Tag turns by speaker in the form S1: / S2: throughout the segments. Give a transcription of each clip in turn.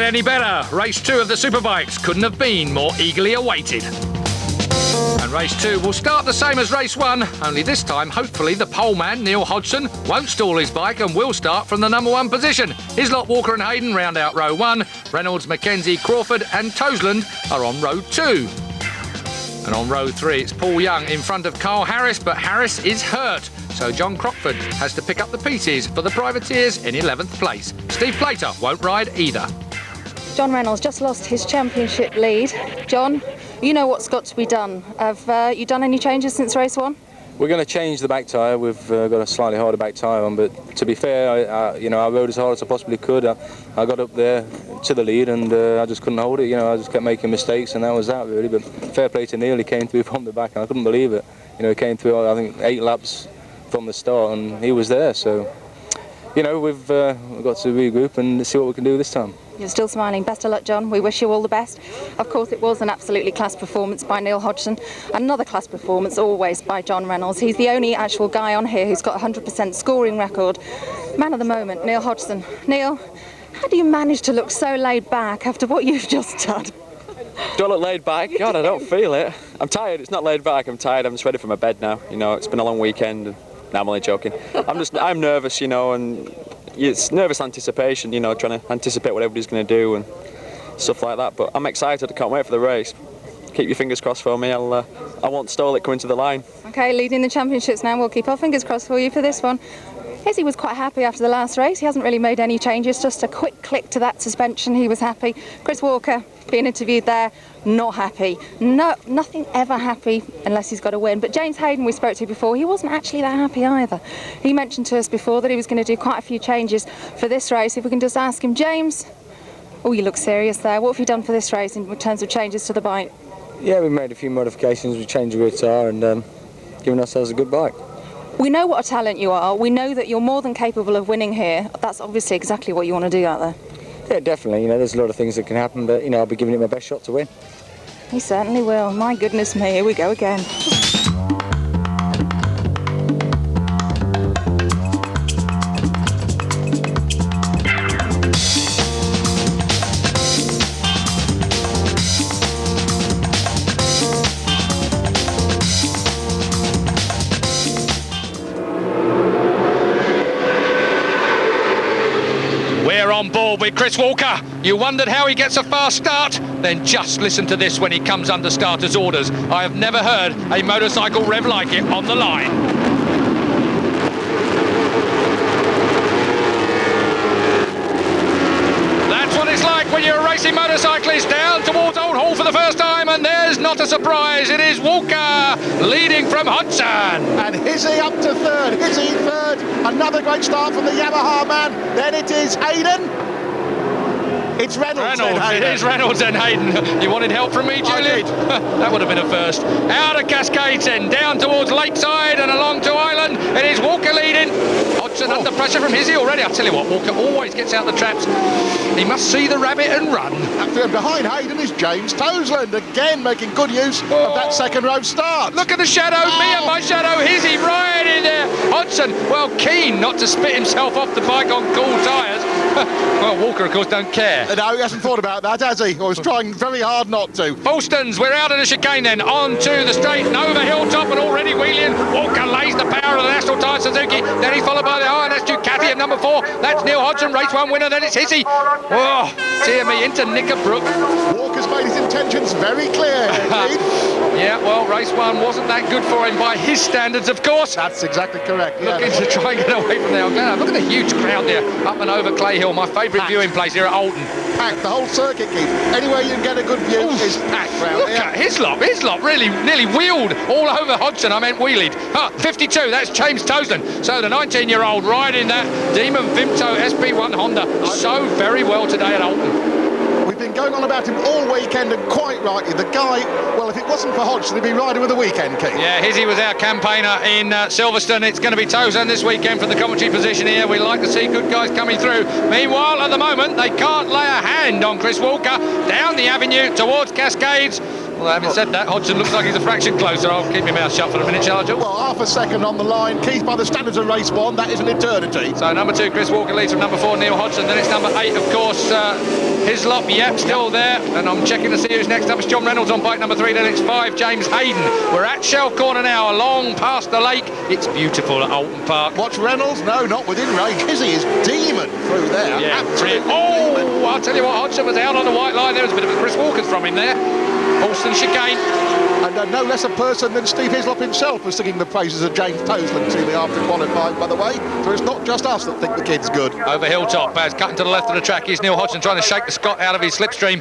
S1: any better. Race 2 of the Superbikes couldn't have been more eagerly awaited. And race 2 will start the same as race 1, only this time, hopefully, the pole man, Neil Hodgson, won't stall his bike and will start from the number 1 position. Hislop, Walker and Hayden round out row 1. Reynolds, Mackenzie, Crawford and Toseland are on row 2. And on row 3, it's Paul Young in front of Carl Harris, but Harris is hurt. So John Crockford has to pick up the pieces for the Privateers in 11th place. Steve Plater won't ride either.
S2: John Reynolds just lost his championship lead. John, you know what's got to be done. Have you done any changes since race 1?
S3: We're going to change the back tyre. We've got a slightly harder back tyre on, but to be fair, I rode as hard as I possibly could. I got up there to the lead and I just couldn't hold it. I just kept making mistakes and that was that really. But fair play to Neil, he came through from the back and I couldn't believe it. He came through, I think, 8 laps from the start and he was there. So, we've got to regroup and see what we can do this time.
S2: You're still smiling. Best of luck, John. We wish you all the best. Of course, it was an absolutely class performance by Neil Hodgson. Another class performance always by John Reynolds. He's the only actual guy on here who's got a 100% scoring record. Man of the moment, Neil Hodgson. Neil, how do you manage to look so laid back after what you've just done?
S4: Do I look laid back? God, I don't feel it. I'm tired. It's not laid back. I'm tired. I'm just ready for my bed now. It's been a long weekend. And no, I'm only joking. I'm nervous, and it's nervous anticipation, trying to anticipate what everybody's going to do and stuff like that. But I'm excited. I can't wait for the race. Keep your fingers crossed for me. I won't stall it coming to the line. OK,
S2: leading the championships now. We'll keep our fingers crossed for you for this one. Izzy was quite happy after the last race. He hasn't really made any changes, just a quick click to that suspension. He was happy. Chris Walker, being interviewed there, not happy. No, nothing ever happy unless he's got a win. But James Hayden, we spoke to before, he wasn't actually that happy either. He mentioned to us before that he was going to do quite a few changes for this race. If we can just ask him, James, oh, you look serious there. What have you done for this race in terms of changes to the bike?
S3: Yeah, we made a few modifications. We changed the rear tyre and given ourselves a good bike.
S2: We know what a talent you are. We know that you're more than capable of winning here. That's obviously exactly what you want to do out there.
S3: Yeah, definitely. There's a lot of things that can happen, but, I'll be giving it my best shot to win.
S2: He certainly will. My goodness me, here we go again.
S1: On board with Chris Walker. You wondered how he gets a fast start? Then just listen to this when he comes under starter's orders. I have never heard a motorcycle rev like it on the line. That's what it's like when you're a racing motorcyclist down towards Old Hall for the first time, and there's not a surprise. It is Walker leading from Hodgson.
S5: And Hizzy up to third. Hizzy third. Another great start from the Yamaha man. Then it is Hayden. It's Reynolds and Hayden.
S1: It is Reynolds and Hayden. You wanted help from me, Julian? That would have been a first. Out of Cascades then, down towards Lakeside and along to Island. It is Walker leading. Hodgson under pressure from Hizzy already. I'll tell you what, Walker always gets out the traps. He must see the rabbit and run.
S5: And behind Hayden is James Toseland, again making good use of that second row start.
S1: Look at the shadow, me and my shadow, Hizzy right in there. Hodgson, well, keen not to spit himself off the bike on cool tyres. Well, Walker, of course, don't care.
S5: No, he hasn't thought about that, has he? Or he's trying very hard not to.
S1: Falstons, we're out of the chicane then, on to the straight and over hilltop and already wheeling. Walker lays the power of the National Tyre Suzuki. Then he's followed by the INS Ducati at number 4. That's Neil Hodgson, race 1 winner. Then it's Hizzy. Oh, dear me, into Knickerbrook.
S5: Walker's made his intentions very clear.
S1: Yeah, well, race 1 wasn't that good for him by his standards, of course.
S5: That's exactly correct.
S1: Looking to try and get away from there. Look at the huge crowd there, up and over Clay Hill, my favourite viewing place here at Alton.
S5: Packed, the whole circuit, Keith. Anywhere you can get a good view is packed round
S1: Look
S5: here.
S1: at Hislop really nearly wheeled all over Hodgson. I meant wheelied. 52, that's James Toseland. So the 19-year-old riding that Demon Vimto SP1 Honda so very well today at Alton.
S5: We've been going on about him all weekend, and quite rightly, the guy, well, if it wasn't for Hodgson, he'd be riding with the weekend, Keith.
S1: Yeah, Hizzy was our campaigner in Silverstone. It's going to be Toseland this weekend for the commentary position here. We like to see good guys coming through. Meanwhile, at the moment, they can't lay a hand on Chris Walker down the avenue towards Cascades. Well, having said that, Hodgson looks like he's a fraction closer. I'll keep my mouth shut for a minute, shall I, Jules?
S5: Well, half a second on the line. Keith, by the standards of race 1, that is an eternity.
S1: So number 2, Chris Walker leads from number 4, Neil Hodgson. Then it's number 8, of course, Hislop. Yep, still there. And I'm checking to see who's next up. It's John Reynolds on bike number 3. Then it's 5, James Hayden. We're at Shell Corner now, along past the lake. It's beautiful at Alton Park.
S5: Watch Reynolds. No, not within range. Izzy is demon through there.
S1: Yeah,
S5: absolutely.
S1: Oh, I'll tell you what, Hodgson was out on the white line. There was a bit of a Chris Walker's from him there. Alston chicane.
S5: And no less a person than Steve Hislop himself was singing the praises of James Toseland to me after qualifying, by the way. So it's not just us that think the kid's good.
S1: Over Hilltop, as cutting to the left of the track, here's Neil Hodgson trying to shake the Scot out of his slipstream.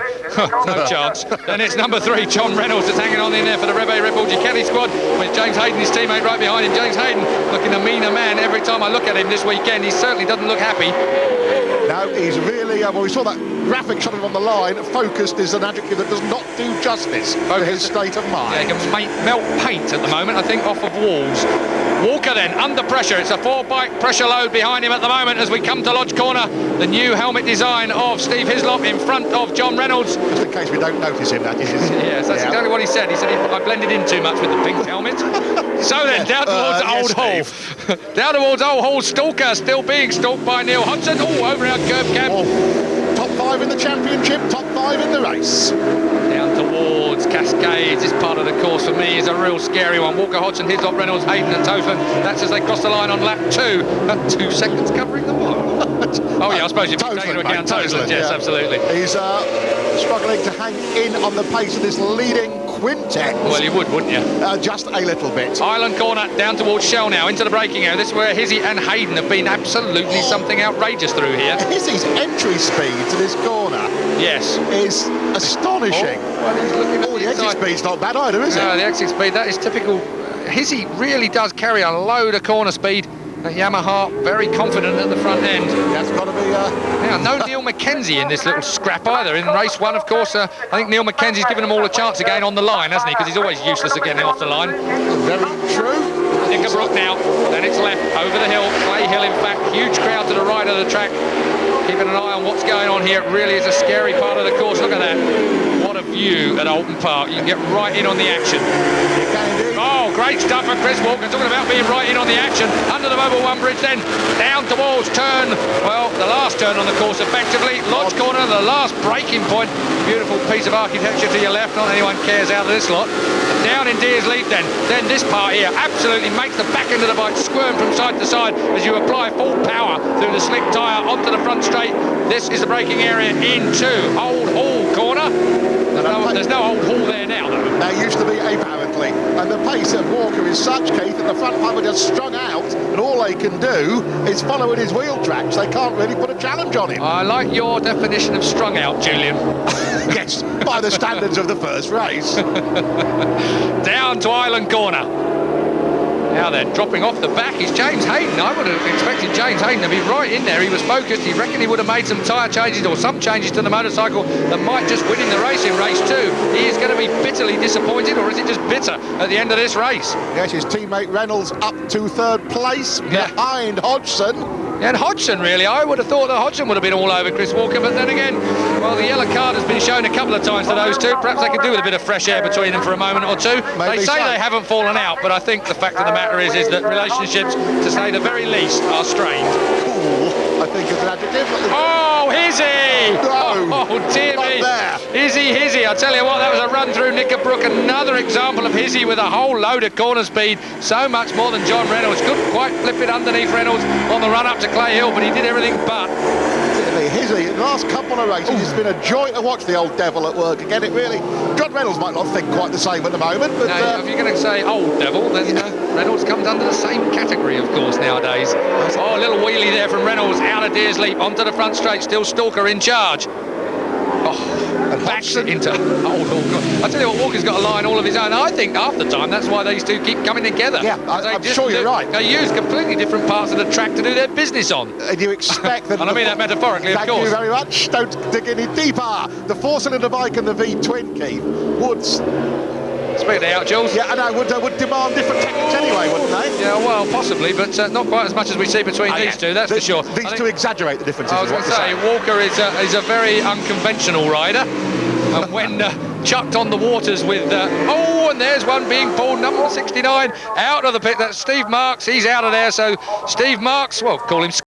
S1: No chance. And it's number 3, John Reynolds, that's hanging on in there for the Rebe Rebel Kelly squad, with James Hayden, his teammate, right behind him. James Hayden looking a meaner man every time I look at him this weekend. He certainly doesn't look happy.
S5: No, he's really, well, we saw that graphic shot of him on the line. Focused is an adjective that does not do justice to his state of mind.
S1: Yeah, he can melt paint at the moment, I think, off of walls. Walker then, under pressure. It's a 4-bike pressure load behind him at the moment as we come to Lodge Corner. The new helmet design of Steve Hislop in front of John Reynolds.
S5: Just in case we don't notice him, that is.
S1: Yes, that's exactly what he said. He said I blended in too much with the pink helmet. So then, down towards Old Hall. Down towards Old Hall, Stalker still being stalked by Neil Hodgson. Oh, over our curb cam.
S5: Oh, top 5 in the championship, top 5 in the race.
S1: Down towards Cascades, this part of the course for me is a real scary one. Walker, Hodgson, Hislop, Reynolds, Hayden and Toseland. That's as they cross the line on lap 2. 2 seconds covering the one. Oh yeah, I suppose if you take into account Toseland, yes, yeah. Absolutely.
S5: He's struggling to hang in on the pace of this leading quintet.
S1: Well, you would, wouldn't you?
S5: Just a little bit.
S1: Island Corner, down towards Shell now, into the braking area. This is where Hizzy and Hayden have been absolutely something outrageous through here.
S5: Hizzy's entry speed to this corner is astonishing.
S1: Well, he's looking at
S5: the exit speed's not bad either, is it?
S1: No, the exit speed, that is typical. Hizzy really does carry a load of corner speed. Yamaha very confident at the front end.
S5: That's got to be...
S1: Now, no Neil Mackenzie in this little scrap either. In race 1, of course, I think Neil Mackenzie's given them all a chance again on the line, hasn't he? Because he's always useless at getting off the line.
S5: Very true.
S1: Nickerbrook now, then it's left, over the hill, Clay Hill in fact, huge crowd to the right of the track. Keeping an eye on what's going on here. It really is a scary part of the course. Look at that. What a view at Alton Park. You can get right in on the action. Oh, great stuff from Chris Walker, talking about being right in on the action. Under the Mobile 1 bridge then, down towards turn, well, the last turn on the course effectively. Lodge Corner, the last braking point. Beautiful piece of architecture to your left, not anyone cares out of this lot. Down in Deers Leap then this part here absolutely makes the back end of the bike squirm from side to side as you apply full power through the slick tyre onto the front straight. This is the braking area into Old Hall Corner. There's no Old Hall there now, though.
S5: There used to be, apparently. And the pace of Walker is such, Keith, that the front five are just strung out, and all they can do is follow in his wheel tracks. They can't really put a challenge on him.
S1: I like your definition of strung out, Julian.
S5: Yes, by the standards of the first race.
S1: Down to Island Corner. Now then, dropping off the back is James Hayden. I would have expected James Hayden to be right in there. He was focused. He reckoned he would have made some tyre changes or some changes to the motorcycle that might just win him the race in race 2. He is going to be bitterly disappointed, or is it just bitter at the end of this race?
S5: Yes, his teammate Reynolds up to 3rd place behind Hodgson.
S1: And Hodgson, really, I would have thought that Hodgson would have been all over Chris Walker, but then again, well, the yellow card has been shown a couple of times to those two. Perhaps they could do with a bit of fresh air between them for a moment or two. Maybe they say they haven't fallen out, but I think the fact of the matter is that relationships, to say the very least, are strained.
S5: Cool, I think it's an adjective.
S1: Oh, Hizzy!
S5: No,
S1: oh, dear me. Hizzy. I tell you what, that was a run through Nickerbrook. Another example of Hizzy with a whole load of corner speed. So much more than John Reynolds. Couldn't quite flip it underneath Reynolds on the run up to Clay Hill, but he did everything but.
S5: Hizzy, the last couple of races, it's been a joy to watch the old devil at work again. It really, John Reynolds might not think quite the same at the moment, but
S1: no, if you're going to say old devil, then Reynolds comes under the same category, of course, nowadays. Oh, a little wheelie there from Reynolds out of Deers Leap onto the front straight. Still Stalker in charge. Oh, backs it into Old Hall. I tell you what, Walker's got a line all of his own. I think half the time that's why these two keep coming together.
S5: Yeah, I'm sure you're right.
S1: They use completely different parts of the track to do their business on.
S5: And you expect that...
S1: And I mean that metaphorically, of course.
S5: Thank you very much. Don't dig any deeper. The 4-cylinder bike and the V-twin, Keith, would...
S1: Speak it out, Jules.
S5: Yeah, and I would demand different tactics anyway, wouldn't they?
S1: Yeah, well, possibly, but not quite as much as we see between these two, that's for sure.
S5: These two exaggerate the differences.
S1: I was going to say, Walker is a very unconventional rider, and when chucked on the waters with, oh, and there's one being pulled, number 69, out of the pit. That's Steve Marks. He's out of there, so Steve Marks, well, call him